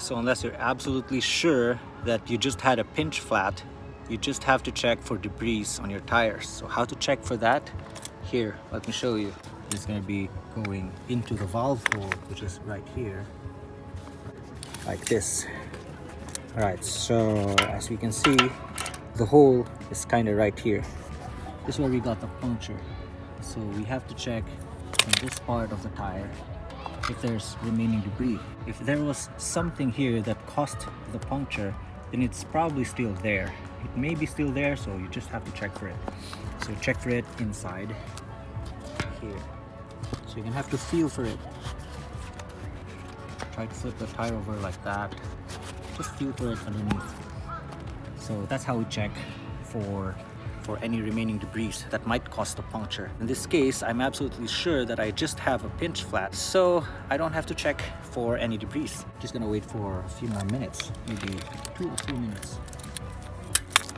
So unless you're absolutely sure that you just had a pinch flat, you just have to check for debris on your tires. So how to check for that? Here, let me show you. It's going to be going into the valve hole, which is right here, like this. All right, so as we can see, the hole is kind of right here. This is where we got the puncture. So we have to check on this part of the tire if there's remaining debris. If there was something here that caused the puncture, then it's probably still there. It may be still there, so you just have to check for it. So check for it inside here. So you're gonna have to feel for it. Try to flip the tire over like that. Just feel for it underneath. So that's how we check for any remaining debris that might cause the puncture. In this case, I'm absolutely sure that I just have a pinch flat, so I don't have to check for any debris. Just gonna wait for a few more minutes, maybe 2 or 3 minutes.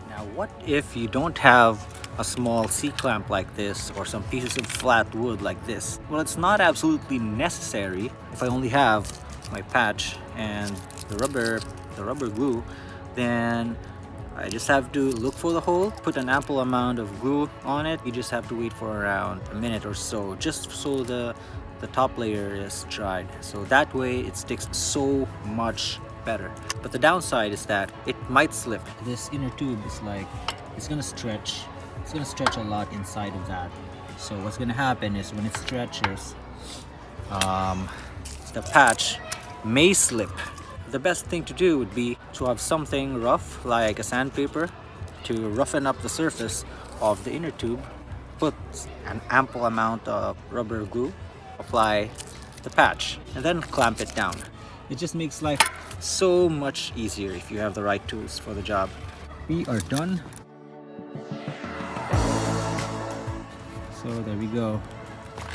Now, what if you don't have a small C-clamp like this or some pieces of flat wood like this? Well, it's not absolutely necessary. If I only have my patch and the rubber glue, then I just have to look for the hole, put an ample amount of glue on it. You just have to wait for around a minute or so, just so the top layer is dried. So that way it sticks so much better. But the downside is that it might slip. This inner tube is like, it's gonna stretch. It's gonna stretch a lot inside of that. So what's gonna happen is when it stretches, the patch may slip. The best thing to do would be to have something rough like a sandpaper to roughen up the surface of the inner tube, put an ample amount of rubber glue, apply the patch, and then clamp it down. It just makes life so much easier if you have the right tools for the job. We are done. So there we go.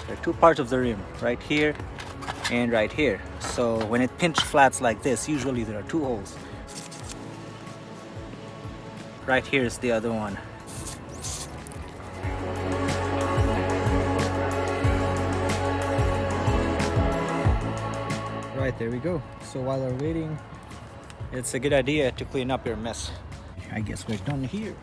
There are 2 parts of the rim, right here and right here. So when it pinch flats like this, usually there are 2 holes. Right here is the other one. Right, there we go. So while we're waiting, it's a good idea to clean up your mess. I guess we're done here.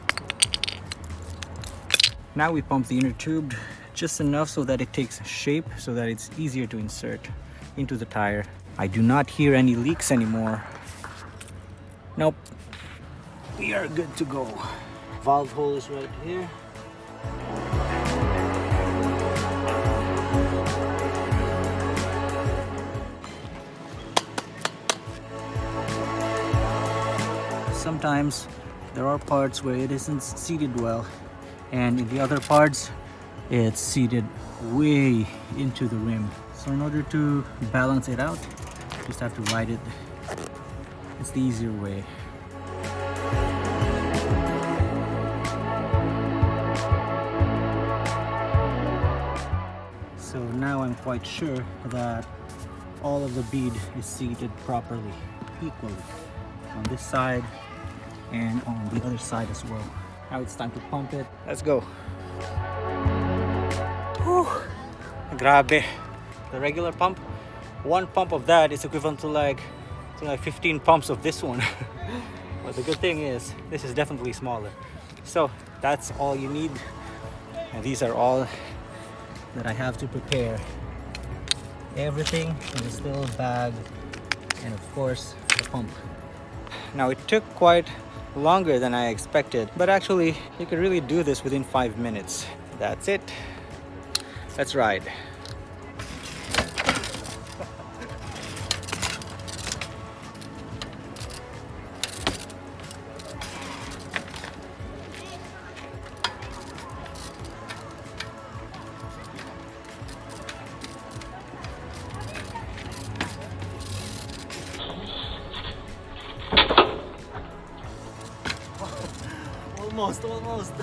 Now we pump the inner tube just enough so that it takes shape, so that it's easier to insert into the tire. I do not hear any leaks anymore. Nope. We are good to go. Valve hole is right here. Sometimes there are parts where it isn't seated well, and in the other parts it's seated way into the rim. So in order to balance it out, you just have to ride it. It's the easier way. So now I'm quite sure that all of the bead is seated properly, equally, on this side and on the other side as well. Now it's time to pump it. Let's go. Whew. Grabe. The regular pump, 1 pump of that is equivalent to like 15 pumps of this one. But the good thing is, this is definitely smaller. So that's all you need. And these are all that I have to prepare. Everything in this little bag, and of course the pump. Now it took quite longer than I expected, but actually you could really do this within 5 minutes. That's it. Let's ride. Almost.